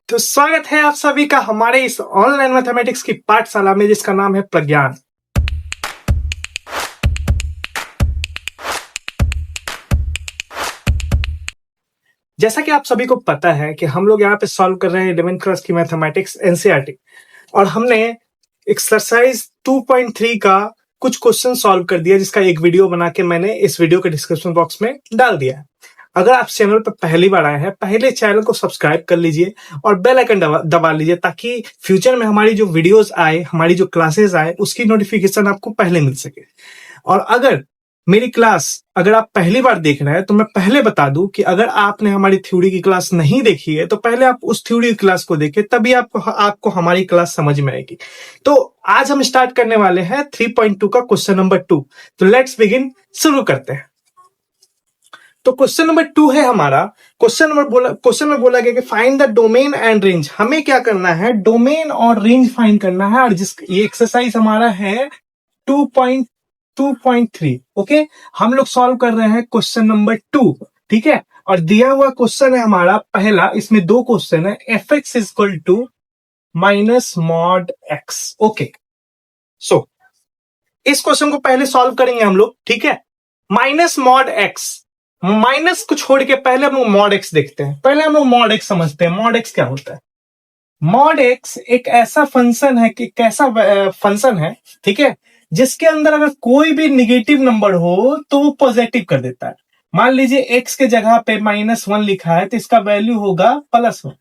तो स्वागत है आप सभी का हमारे इस ऑनलाइन मैथमेटिक्स की पाठशाला में जिसका नाम है प्रज्ञान। जैसा कि आप सभी को पता है कि हम लोग यहाँ पे सॉल्व कर रहे हैं 11th क्लास की मैथमेटिक्स एनसीईआरटी और हमने एक्सरसाइज 2.3 का कुछ क्वेश्चन सॉल्व कर दिया, जिसका एक वीडियो बना के मैंने इस वीडियो के डिस्क्रिप्शन बॉक्स में डाल दिया है। अगर आप चैनल पर पहली बार आए हैं, पहले चैनल को सब्सक्राइब कर लीजिए और बेल आइकन दबा लीजिए ताकि फ्यूचर में हमारी जो वीडियोस आए, हमारी जो क्लासेस आए, उसकी नोटिफिकेशन आपको पहले मिल सके। और अगर मेरी क्लास अगर आप पहली बार देख रहे हैं तो मैं पहले बता दूं कि अगर आपने हमारी थ्योरी की क्लास नहीं देखी है तो पहले आप उस थ्योरी की क्लास को देखें, तभी आपको हमारी क्लास समझ में आएगी। तो आज हम स्टार्ट करने वाले हैं 3.2 का क्वेश्चन नंबर 2। तो लेट्स बिगिन, शुरू करते हैं। तो क्वेश्चन नंबर 2 है हमारा। क्वेश्चन में बोला गया कि find the domain and range. हमें क्या करना है, डोमेन और रेंज फाइंड करना है। और ये एक्सरसाइज हमारा है 2.3। ओके, हम लोग सॉल्व कर रहे हैं क्वेश्चन नंबर 2, ठीक है। और दिया हुआ क्वेश्चन है हमारा पहला, इसमें दो क्वेश्चन है, F x equal to minus mod x. Okay, so इस क्वेश्चन को पहले सॉल्व करेंगे हम लोग, ठीक है। माइनस मॉड एक्स, माइनस को छोड़ के पहले हम लोग मॉड एक्स देखते हैं। पहले हम लोग मॉड एक्स समझते हैं। मॉड एक्स क्या होता है? मॉड एक्स एक ऐसा फंक्शन है कि कैसा फंक्शन है, ठीक है, जिसके अंदर अगर कोई भी निगेटिव नंबर हो तो वो पॉजिटिव कर देता है। मान लीजिए एक्स के जगह पे -1 लिखा है तो इसका वैल्यू होगा +1,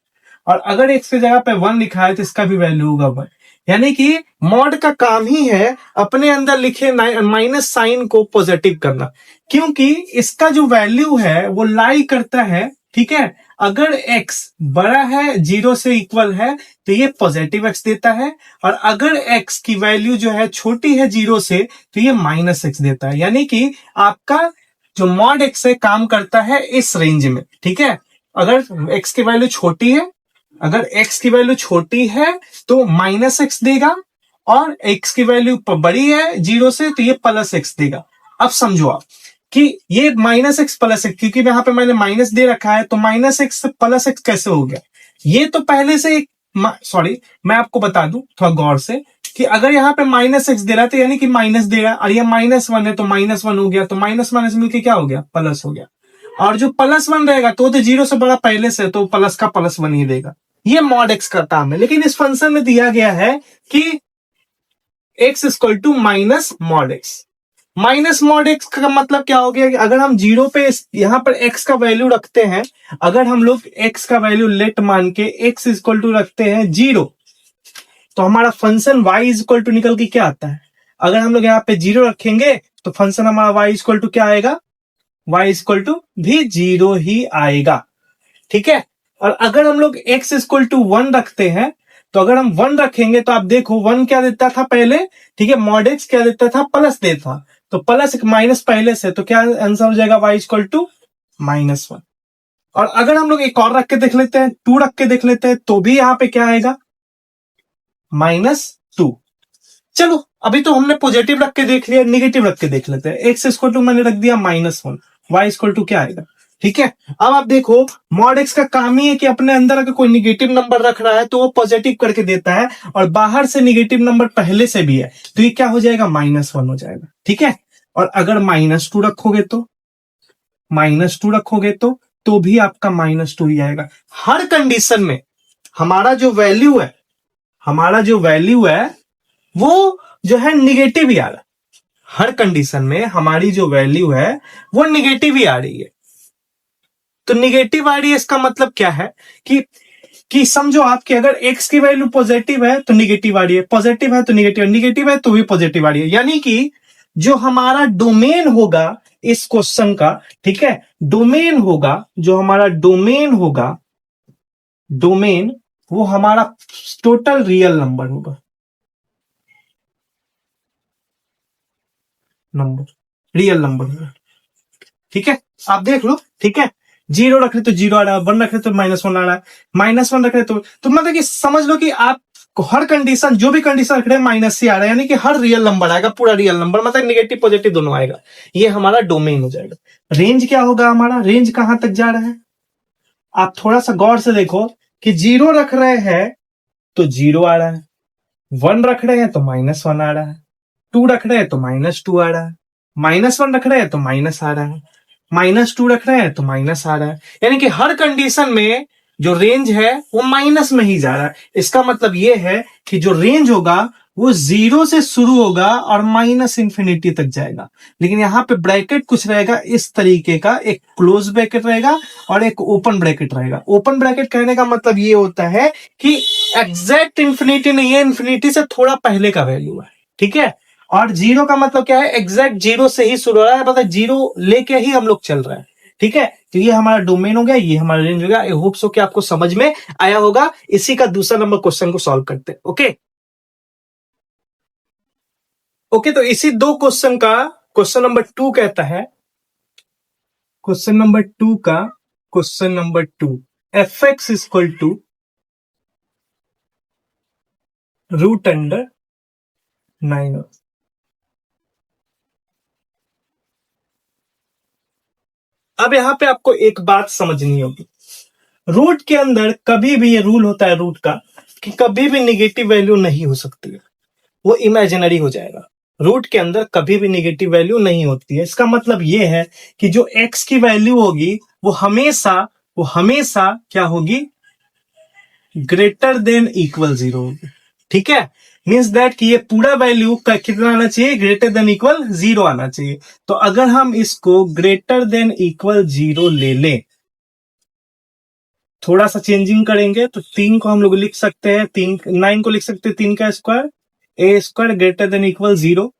और अगर एक्स के जगह पे 1 लिखा है तो इसका भी वैल्यू होगा 1। यानी कि मॉड का काम ही है अपने अंदर लिखे माइनस साइन को पॉजिटिव करना, क्योंकि इसका जो वैल्यू है वो लाई करता है, ठीक है। अगर x बड़ा है, 0 से इक्वल है, तो ये पॉजिटिव x देता है, और अगर x की वैल्यू जो है छोटी है 0 से, तो ये -x देता है। यानी कि आपका जो मॉड x है काम करता है इस रेंज में, ठीक है। अगर x की वैल्यू छोटी है, अगर x की वैल्यू छोटी है तो -x देगा, और x की वैल्यू बड़ी है 0 से, तो ये +x देगा। अब समझो आप कि ये -x +x, क्योंकि यहाँ पे मैंने माइनस दे रखा है, तो -x से +x कैसे हो गया? ये तो पहले से सॉरी, मैं आपको बता दूं थोड़ा गौर से कि अगर यहाँ पे -x दे रहा है तो यानी कि माइनस दे रहा है, और ये -1 है तो -1 हो गया, तो माइनस माइनस मिलकर क्या हो गया? प्लस हो गया। और जो +1 रहेगा तो 0 से बड़ा पहले से, तो प्लस का +1 ही देगा। ये मॉड एक्स का काम है। लेकिन इस फंक्शन में दिया गया है कि x equal to minus mod X. Minus mod X का मतलब क्या हो गया कि अगर हम 0 पे यहां पर x का वैल्यू रखते हैं, अगर हम लोग x का वैल्यू लेट मान के x इक्वल टू रखते हैं 0, तो हमारा फंक्शन y इक्वल टू निकल के क्या आता है? अगर हम लोग यहाँ पे 0 रखेंगे तो फंक्शन हमारा y इक्वल टू क्या आएगा? y इक्वल टू भी 0 ही आएगा, ठीक है। और अगर हम लोग x इक्वल टू 1 रखते हैं, तो अगर हम 1 रखेंगे तो आप देखो 1 क्या देता था पहले, ठीक है, मॉड एक्स क्या देता था? प्लस देता, तो प्लस एक माइनस पहले से, तो क्या आंसर हो जाएगा? y equal to -1। और अगर हम लोग एक और रख के देख लेते हैं, 2 रख के देख लेते हैं, तो भी यहां पे क्या आएगा? -2। चलो अभी तो हमने पॉजिटिव रख के देख लिया, निगेटिव रख के देख लेते हैं। x इक्वल टू मैंने रख दिया -1, y इक्वल टू क्या आएगा? ठीक है। अब आप देखो, मॉड एक्स का काम ही है कि अपने अंदर अगर कोई निगेटिव नंबर रख रहा है तो वो पॉजिटिव करके देता है, और बाहर से निगेटिव नंबर पहले से भी है तो ये क्या हो जाएगा? -1 हो जाएगा, ठीक है। और अगर -2 रखोगे तो भी आपका -2 ही आएगा। हर कंडीशन में हमारा जो वैल्यू है वो जो है निगेटिव ही आ रहा है। हर कंडीशन में हमारी जो वैल्यू है वो निगेटिव ही आ रही है। तो निगेटिव आ रही है, इसका मतलब क्या है कि समझो आपके अगर x की वैल्यू पॉजिटिव है तो निगेटिव आ रही है, पॉजिटिव है तो निगेटिव है तो भी पॉजिटिव आ रही है। यानी कि जो हमारा डोमेन होगा इस क्वेश्चन का, ठीक है, डोमेन वो हमारा टोटल रियल नंबर होगा, रियल नंबर होगा, ठीक है। आप देख लो, ठीक है, 0 रख रहे तो 0 आ रहा है, 1 रख रहे तो -1 आ रहा है, -1 रख रहे तो मतलब कि समझ लो कि आप हर कंडीशन, जो भी कंडीशन रख रहे हैं माइनस से आ रहा है, यानी कि हर रियल नंबर आएगा, पूरा रियल नंबर, मतलब निगेटिव पॉजिटिव दोनों आएगा। ये हमारा डोमेन हो जाएगा। रेंज क्या होगा हमारा? रेंज कहां तक जा रहा है? आप थोड़ा सा गौर से देखो कि 0 रख रहे हैं तो 0 आ रहा है, 1 रख रहे हैं तो -1 आ रहा है, 2 रख रहे हैं तो -2 आ रहा है, -1 रख रहे हैं तो माइनस आ रहा है, -2 रख रहे हैं तो माइनस आ रहा है। यानी कि हर कंडीशन में जो रेंज है वो माइनस में ही जा रहा है। इसका मतलब ये है कि जो रेंज होगा वो 0 से शुरू होगा और -इंफिनिटी तक जाएगा। लेकिन यहाँ पे ब्रैकेट कुछ रहेगा इस तरीके का, एक क्लोज ब्रैकेट रहेगा और एक ओपन ब्रैकेट रहेगा। ओपन ब्रैकेट कहने का मतलब ये होता है कि एग्जैक्ट इंफिनिटी नहीं है, इंफिनिटी से थोड़ा पहले का वैल्यू है, ठीक है। और 0 का मतलब क्या है, एग्जैक्ट 0 से ही शुरू हो रहा है, मतलब 0 लेके ही हम लोग चल रहे हैं, ठीक है। तो ये हमारा डोमेन हो गया, ये हमारा रेंज हो गया। आई होप सो कि आपको समझ में आया होगा। इसी का दूसरा नंबर क्वेश्चन को सॉल्व करते हैं। ओके ओके, तो इसी दो क्वेश्चन का क्वेश्चन नंबर 2 कहता है, क्वेश्चन नंबर 2 का question number 2, F x equal to root under 9। अब यहां पे आपको एक बात समझनी होगी, रूट के अंदर कभी भी ये रूल होता है रूट का कि कभी भी निगेटिव वैल्यू नहीं हो सकती है, वो इमेजिनरी हो जाएगा। रूट के अंदर कभी भी निगेटिव वैल्यू नहीं होती है। इसका मतलब ये है कि जो एक्स की वैल्यू होगी वो हमेशा क्या होगी, ग्रेटर देन इक्वल 0 होगी, ठीक है। मीन्स दैट कि ये पूरा वैल्यू का कितना आना चाहिए, ग्रेटर देन इक्वल 0 आना चाहिए। तो अगर हम इसको ग्रेटर देन इक्वल 0 ले लें, थोड़ा सा चेंजिंग करेंगे तो 3 को हम लोग लिख सकते हैं, 9 को लिख सकते हैं 3 का square, a square greater than equal 0।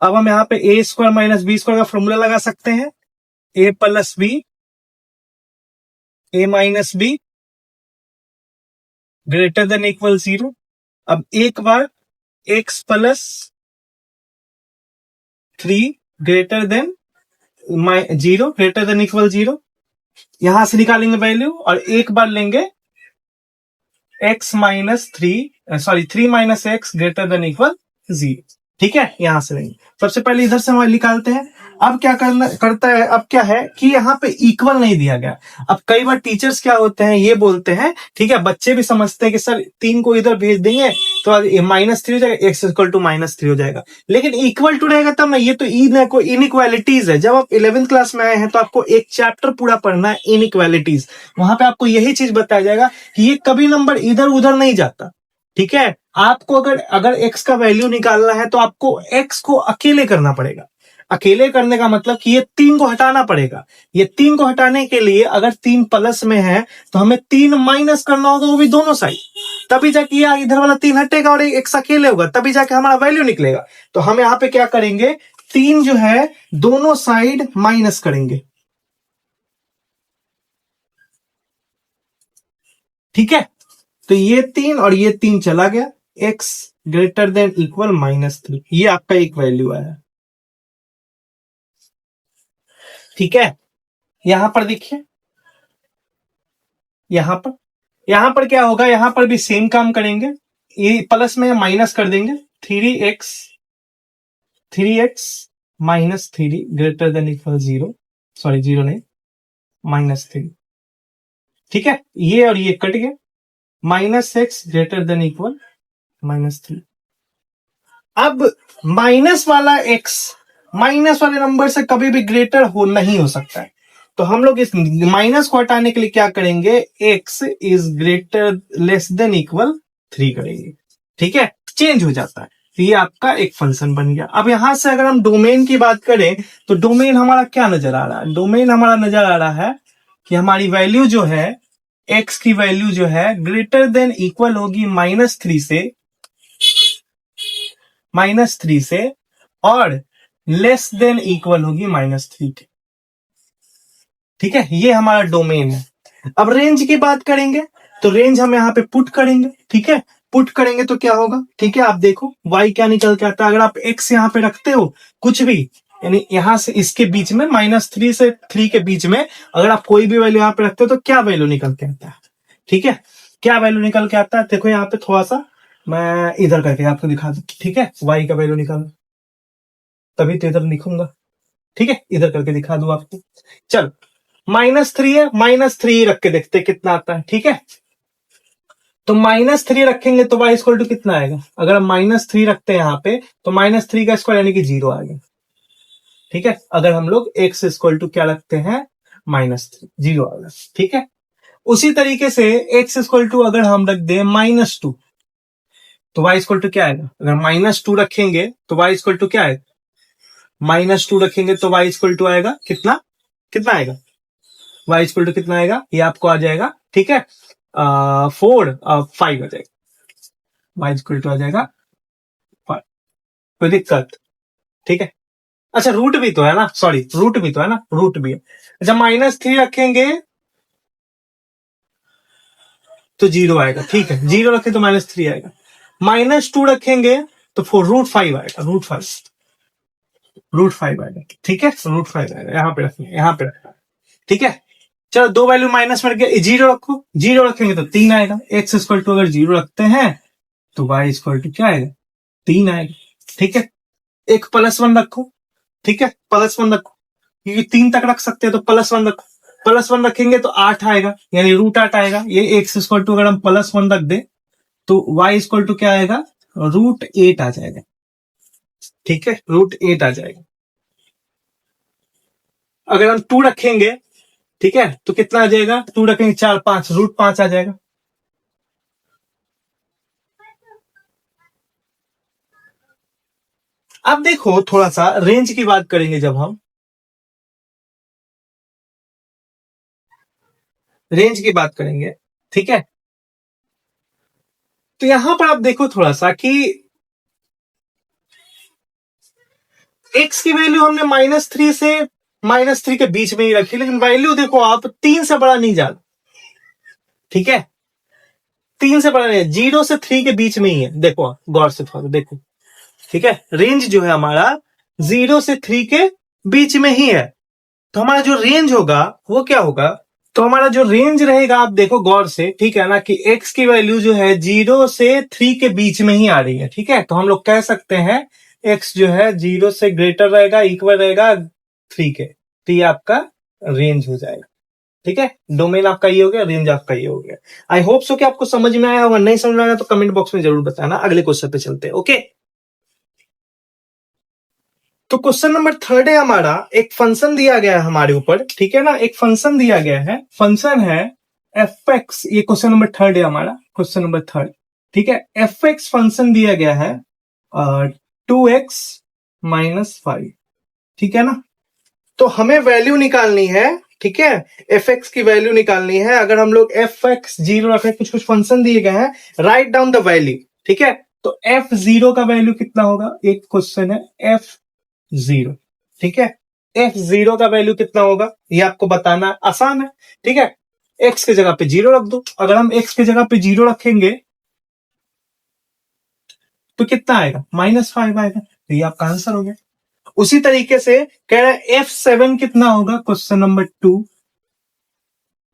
अब हम यहाँ पे a square minus b square का फॉर्मूला लगा सकते हैं, a plus b, a minus b greater than equal 0। अब एक बार x plus 3 greater than 0 greater than equal 0, यहां से निकालेंगे वैल्यू, और एक बार लेंगे x minus 3 minus x greater than equal 0, ठीक है। यहां से लेंगे, सबसे पहले इधर से हम निकालते हैं। अब क्या करता है, अब क्या है कि यहाँ पे इक्वल नहीं दिया गया। अब कई बार टीचर्स क्या होते हैं, ये बोलते हैं, ठीक है, बच्चे भी समझते हैं कि सर 3 को इधर भेज देंगे तो -3 हो जाएगा, एक्स इक्वल टू -3 हो जाएगा। लेकिन इक्वल टू रहेगा तब ना, ये तो इनइक्वालिटीज है। जब आप 11th क्लास में आए हैं तो आपको एक चैप्टर पूरा पढ़ना है, इनइक्वालिटीज। वहां पे आपको यही चीज बताया जाएगा कि ये कभी नंबर इधर उधर नहीं जाता, ठीक है। आपको अगर एक्स का वैल्यू निकालना है तो आपको एक्स को अकेले करना पड़ेगा। अकेले करने का मतलब कि ये 3 को हटाना पड़ेगा। ये 3 को हटाने के लिए अगर 3 प्लस में है तो हमें 3 माइनस करना होगा, वो भी दोनों साइड, तभी जाके ये इधर वाला 3 हटेगा और एक्स अकेले होगा, तभी जाके हमारा वैल्यू निकलेगा। तो हम यहाँ पे क्या करेंगे, 3 जो है दोनों साइड माइनस करेंगे, ठीक है। तो ये 3 और ये 3 चला गया, एक्स ग्रेटर देन इक्वल -3, ये आपका एक वैल्यू आया, ठीक है। यहां पर देखिए, यहां पर क्या होगा, यहां पर भी सेम काम करेंगे, ये प्लस में माइनस कर देंगे, 3x -3 greater than equal 0, sorry 0 नहीं, -3, ठीक है। ये और ये कट गया, -x ग्रेटर देन इक्वल -3। अब माइनस वाला x माइनस वाले नंबर से कभी भी ग्रेटर नहीं हो सकता है। तो हम लोग इस माइनस को हटाने के लिए क्या करेंगे, x is greater less than equal 3 करेंगे, ठीक है। चेंज हो जाता है, तो ये आपका एक फंक्शन बन गया। अब यहां से अगर हम डोमेन की बात करें तो डोमेन हमारा क्या नजर आ रहा है, डोमेन हमारा नजर आ रहा है कि हमारी वैल्यू जो है, x की वैल्यू जो है ग्रेटर देन इक्वल होगी -3 से और लेस देन इक्वल होगी -3 के, ठीक है। ये हमारा डोमेन है। अब रेंज की बात करेंगे तो रेंज हम यहाँ पे पुट करेंगे, ठीक है। पुट करेंगे तो क्या होगा, ठीक है, आप देखो y क्या निकल के आता है। अगर आप x यहाँ पे रखते हो कुछ भी, यानी यहां से इसके बीच में -3 से 3 के बीच में अगर आप कोई भी वैल्यू यहाँ पे रखते हो तो क्या वैल्यू निकल के आता है, ठीक है। क्या वैल्यू निकल के आता है, देखो यहाँ पे थोड़ा सा मैं इधर करके आपको दिखा दूं, ठीक है। y का वैल्यू निकाल, तभी तो इधर लिखूंगा, ठीक है, इधर करके दिखा दूं आपको। चल -3 है, -3 रख के देखते कितना आता है, ठीक है। तो -3 रखेंगे तो y इक्वल टू कितना आएगा? अगर हम -3 रखते हैं यहाँ पे तो -3 का स्क्वायर यानी कि 0 आएगा। ठीक है, अगर हम लोग x इक्वल टू क्या रखते हैं? -3, 0 आएगा। ठीक है, उसी तरीके से x इक्वल टू अगर हम रख दें -2 तो y इक्वल टू क्या आएगा? अगर -2 रखेंगे तो y इक्वल टू क्या आएगा? -2 रखेंगे तो y इक्वल टू आएगा कितना? कितना आएगा? y इक्वल टू कितना आएगा? ये आपको आ जाएगा। ठीक है, 5 आ जाएगा। y इक्वल टू आ जाएगा 5। कोई दिक्कत? ठीक है, अच्छा रूट भी तो है ना, सॉरी रूट भी तो है ना, रूट भी है। अच्छा -3 रखेंगे तो 0 आएगा। ठीक है, 0 रखें तो -3 आएगा। -2 रखेंगे तो √5 आएगा, √5 आएगा। ठीक है, √5 आएगा। यहाँ पे रखेंगे, यहाँ पे रखना। ठीक है, चलो दो वैल्यू माइनस में रख गया, 0 रखो। 0 रखेंगे तो 3 आएगा। x इक्वल टू अगर 0 रखते हैं तो y इक्वल टू क्या आएगा? 3 आएगा। ठीक है, एक +1 रखो। ठीक है, +1 रखो, क्योंकि 3 तक रख सकते हैं तो +1 रखो। +1 रखेंगे तो 8 आएगा, यानी √8 आएगा। ये x इक्वल टू अगर हम +1 रख दे तो y इक्वल टू क्या आएगा? √8 आ जाएगा। ठीक है, √8 आ जाएगा। अगर हम 2 रखेंगे, ठीक है, तो कितना आ जाएगा? 2 रखेंगे 4 5, √5 आ जाएगा। अब देखो थोड़ा सा रेंज की बात करेंगे, जब हम रेंज की बात करेंगे, ठीक है, तो यहां पर आप देखो थोड़ा सा कि x की वैल्यू हमने -3 से -3 के बीच में ही रखी, लेकिन वैल्यू देखो आप 3 से बड़ा नहीं जाता। ठीक है, 3 से बड़ा नहीं, 0 से 3 के बीच में ही है। देखो आप गौर से थोड़ा देखो। ठीक है, रेंज जो है हमारा 0 से 3 के बीच में ही है। तो हमारा जो रेंज होगा वो क्या होगा? तो हमारा जो रेंज रहेगा, आप देखो गौर से, ठीक है ना, कि x की वैल्यू जो है 0 से 3 के बीच में ही आ रही है। ठीक है, तो हम लोग कह सकते हैं x जो है 0 से ग्रेटर रहेगा, इक्वल रहेगा 3 के, तो ये आपका रेंज हो जाएगा। ठीक है, डोमेन आपका ये हो गया, रेंज आपका ये हो गया। आई होप सो कि आपको समझ में आया होगा। नहीं समझ में आया तो कमेंट बॉक्स में जरूर बताना। अगले क्वेश्चन पे चलते हैं। ओके, तो क्वेश्चन नंबर 3 है हमारा। एक फंक्शन दिया गया है हमारे ऊपर, ठीक है ना, एक फंक्शन दिया गया है, फंक्शन है fx। ये क्वेश्चन नंबर 3 है हमारा, क्वेश्चन नंबर 3। ठीक है, fx फंक्शन दिया गया है 2x - 5। ठीक है ना, तो हमें वैल्यू निकालनी है। ठीक है, fx की वैल्यू निकालनी है। अगर हम लोग fx 0 रखें, कुछ कुछ फंक्शन दिए गए हैं, राइट डाउन द वैल्यू। ठीक है, तो f0 का वैल्यू कितना होगा? एक क्वेश्चन है f0। ठीक है, f0 का वैल्यू कितना होगा ये आपको बताना आसान है। ठीक है, x की जगह पे 0 रख दो। अगर हम x की जगह पे 0 रखेंगे तो कितना आएगा? -5 आएगा। तो ये आपका आंसर हो गया। उसी तरीके से कह रहे हैं f7 कितना होगा? क्वेश्चन नंबर 2,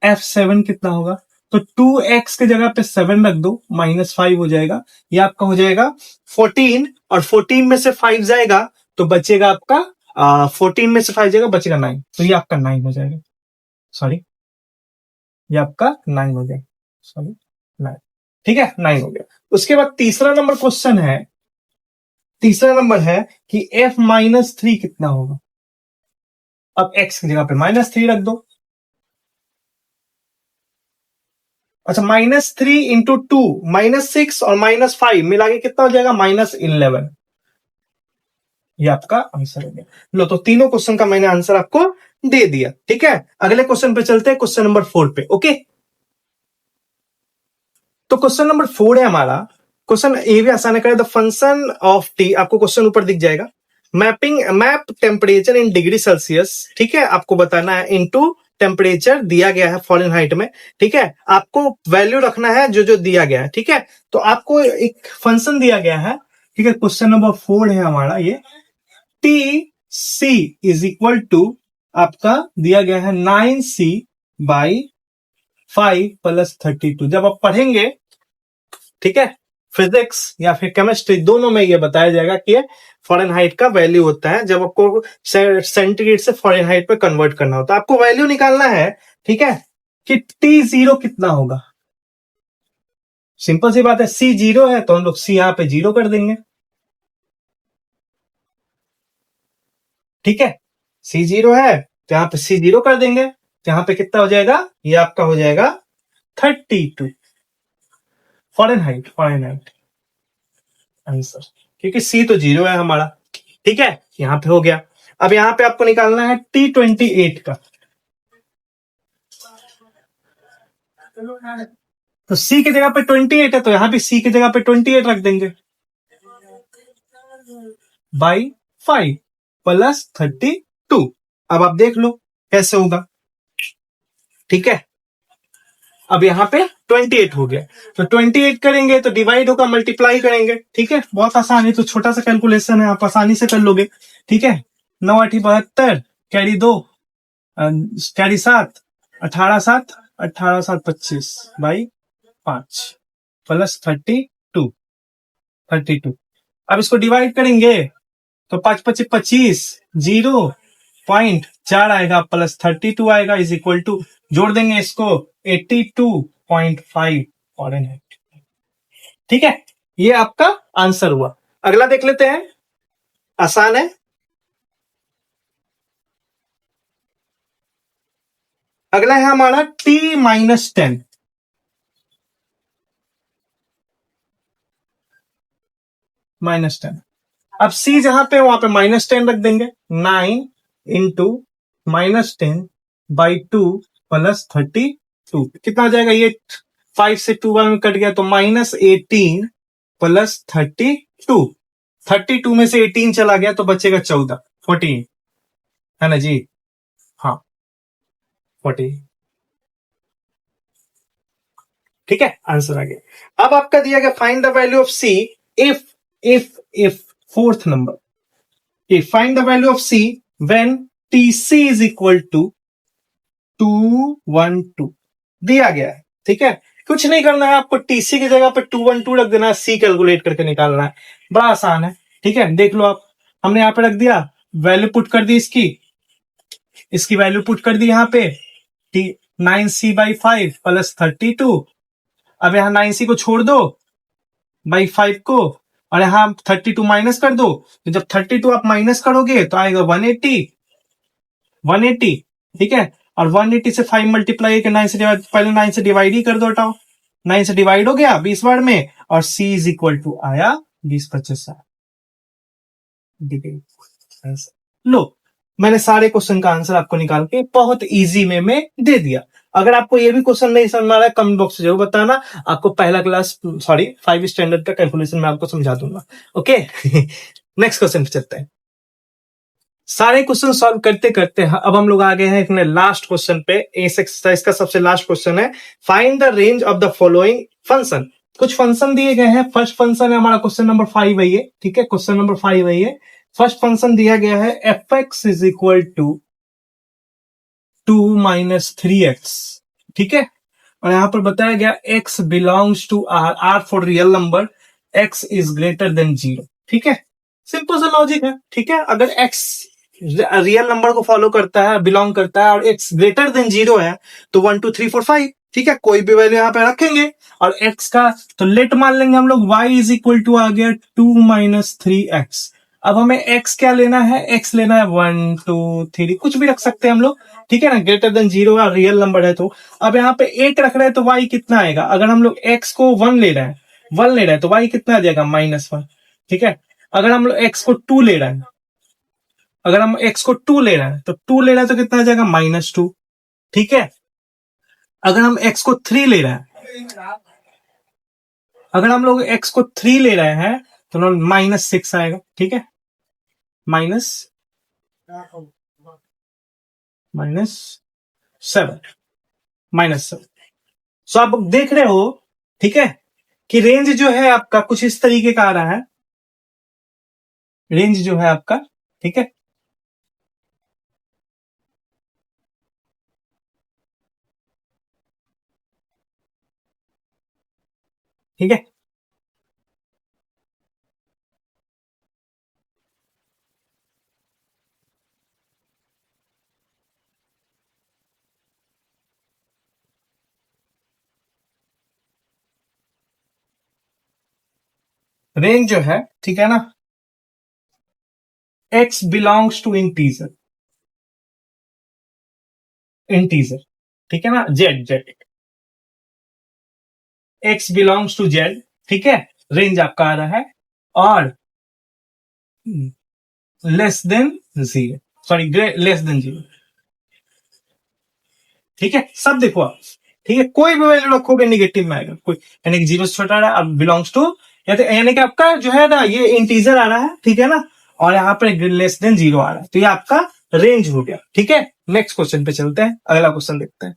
f7 कितना होगा? तो 2x की जगह पे 7 रख दो, -5 हो जाएगा। ये आपका हो जाएगा 14, और 14 में से 5 जाएगा तो बचेगा आपका 14 में से 5 जाएगा, बचेगा 9। तो ये आपका 9 हो जाएगा। सॉरी, ये आपका 9 हो जाएगा। सॉरी, 9। ठीक है, 9 हो गया। उसके बाद तीसरा नंबर क्वेश्चन है, तीसरा नंबर है कि f-3 कितना होगा? अब x की जगह पे -3 रख दो। अच्छा, -3 इंटू 2, -6 और -5 मिला के कितना हो जाएगा? -11। ये आपका आंसर हो गया। लो, तो तीनों क्वेश्चन का मैंने आंसर आपको दे दिया। ठीक है, अगले क्वेश्चन पे चलते हैं, क्वेश्चन नंबर 4 पे। ओके, तो क्वेश्चन नंबर 4 है हमारा। क्वेश्चन ये भी आसान है। द फंक्शन ऑफ टी, आपको क्वेश्चन ऊपर दिख जाएगा। Map temperature in degree Celsius. ठीक है, आपको बताना है इनटू टेम्परेचर दिया गया है फॉरेनहाइट में। ठीक है, आपको वैल्यू रखना है जो जो दिया गया है। ठीक है, तो आपको एक फंक्शन दिया गया है। ठीक है, क्वेश्चन नंबर 4 है हमारा ये। T C is equal to, आपका दिया गया है 9c/5 + 32। जब आप पढ़ेंगे, ठीक है, फिजिक्स या फिर केमिस्ट्री, दोनों में ये बताया जाएगा कि फॉरेनहाइट का वैल्यू होता है जब आपको सेंटीग्रेड से फॉरेनहाइट पे कन्वर्ट करना होता है। आपको वैल्यू निकालना है, ठीक है, कि T0 कितना होगा। सिंपल सी बात है, सी 0 है तो हम लोग सी यहां पे 0 कर देंगे। ठीक है, सी 0 है तो यहां पे सी 0 कर देंगे, तो यहां पे कितना हो जाएगा, ये आपका हो जाएगा 32 फॉरेनहाइट आंसर, क्योंकि सी तो 0 है हमारा। ठीक है, यहां पे हो गया। अब यहां पे आपको निकालना है T28 का। तो सी की जगह पे 28 है तो यहां पे सी की जगह पे 28 रख देंगे, बाई 5 प्लस 32। अब आप देख लो कैसे होगा। ठीक है, अब यहाँ पे 28 हो गया, तो 28 करेंगे तो डिवाइड होगा, मल्टीप्लाई करेंगे। ठीक है, बहुत आसान है, तो छोटा सा कैलकुलेशन है, आप आसानी से कर लोगे। ठीक है, 9 8 72, कैरी 2, कैरी 7, 18 7, 18 7 25 बाई 5 प्लस 32। अब इसको डिवाइड करेंगे तो 5 5 25, 0.4 आएगा प्लस 32 आएगा, इज इक्वल टू, जोड़ देंगे इसको, 82.5 फॉरेनहाइट। ठीक है, ये आपका आंसर हुआ। अगला देख लेते हैं, आसान है। अगला है हमारा T-10। -10। अब C जहां पे वहां पे -10 रख देंगे, 9 इंटू -10/2 प्लस 32 कितना आ जाएगा, ये 5 से 2 में कट गया तो -18 प्लस 32 में से 18 चला गया तो बचेगा 14, 14 है ना जी। हाँ, 14। ठीक है, आंसर आ गया। अब आपका दिया गया, find the value of C if if fourth number, if find the value of C when T C is equal to 212 दिया गया है। ठीक है, कुछ नहीं करना है आपको, टीसी की जगह पे 212 रख देना है, सी कैलकुलेट करके निकालना है, बड़ा आसान है। ठीक है, देख लो आप, हमने यहां पे रख दिया, वैल्यू पुट कर दी, इसकी वैल्यू पुट कर दी यहां पे, 9c/5 प्लस 32। अब यहां 9c को छोड़ दो, बाई 5 को, और यहां 32 माइनस कर दो, तो जब 32 आप माइनस करोगे तो आएगा 180। ठीक है, और 180 से 5 मल्टीप्लाई के 9 से डिवाइड, पहले 9 से डिवाइड ही कर दो, हटाओ, 9 से डिवाइड हो गया 20 बार में, और c इज इक्वल टू आया 20 25। लो, मैंने सारे क्वेश्चन का आंसर आपको निकाल के बहुत इजी वे में दे दिया। अगर आपको ये भी क्वेश्चन नहीं समझ आ रहा है, कमेंट बॉक्स में जरूर बताना, आपको पहला क्लास, सॉरी 5 स्टैंडर्ड का कैलकुलेशन मैं आपको समझा दूंगा। ओके नेक्स्ट क्वेश्चन पे चलते हैं। सारे क्वेश्चन सॉल्व करते करते अब हम लोग आ गए हैं अपने लास्ट क्वेश्चन पे, इस एक्सरसाइज का सबसे लास्ट क्वेश्चन है, find the range of the following function. कुछ फंक्शन दिए गए हैं, फर्स्ट फंक्शन है हमारा क्वेश्चन नंबर 5 है ये। ठीक है, क्वेश्चन नंबर 5 है ये। फर्स्ट फंक्शन दिया गया है F X is equal to 2 - 3x। ठीक है, और यहां पर बताया गया x belongs to R, R for real number, x is greater than 0। ठीक है, सिंपल सा लॉजिक है। ठीक है, अगर x रियल नंबर को फॉलो करता है, बिलोंग करता है, और x ग्रेटर देन 0 है, तो 1 2 3 4 5। ठीक है, कोई भी वैल्यू यहां पे रखेंगे, और x का तो लेट मान लेंगे हम लोग, y इज इक्वल टू आ गया 2 - 3x। अब हमें x क्या लेना है, x लेना है 1 2 3, कुछ भी रख सकते हैं हम लोग। ठीक है ना, ग्रेटर देन 0 है, रियल नंबर है तो। अब यहाँ पे 8 रख रहे हैं तो y कितना आएगा, अगर हम लोग x को 1 ले रहे हैं, 1 ले रहे हैं तो y कितना आ जाएगा, -1। ठीक है, अगर हम लोग x को 2 ले रहे हैं, अगर हम x को 2 ले रहे हैं तो 2 ले रहे हैं तो कितना आ जाएगा, -2। ठीक है, अगर हम x को 3 ले रहे हैं, अगर हम लोग x को 3 ले रहे हैं तो -6 आएगा। ठीक है, माइनस -7, -7। सो आप देख रहे हो, ठीक है, कि रेंज जो है आपका कुछ इस तरीके का आ रहा है, रेंज जो है आपका। ठीक है, ठीक है, रेंज जो है, ठीक है ना, x belongs to integer, integer, ठीक है ना, Z Z, x belongs to Z, ठीक है, रेंज आपका आ रहा है, और less than zero, sorry less than zero, ठीक है, सब देखो आप, ठीक है, कोई भी वैल्यू रखोगे निगेटिव में आएगा, कोई यानी कि जीरो से छोटा आ रहा है, अब बिलोंग्स टू, यानी कि आपका जो है ना ये इंटीजर आ रहा है, ठीक है ना, और यहाँ पर लेस देन जीरो आ रहा है, तो ये आपका रेंज हो गया, ठीक है। नेक्स्ट क्वेश्चन पे चलते हैं, अगला क्वेश्चन देखते हैं।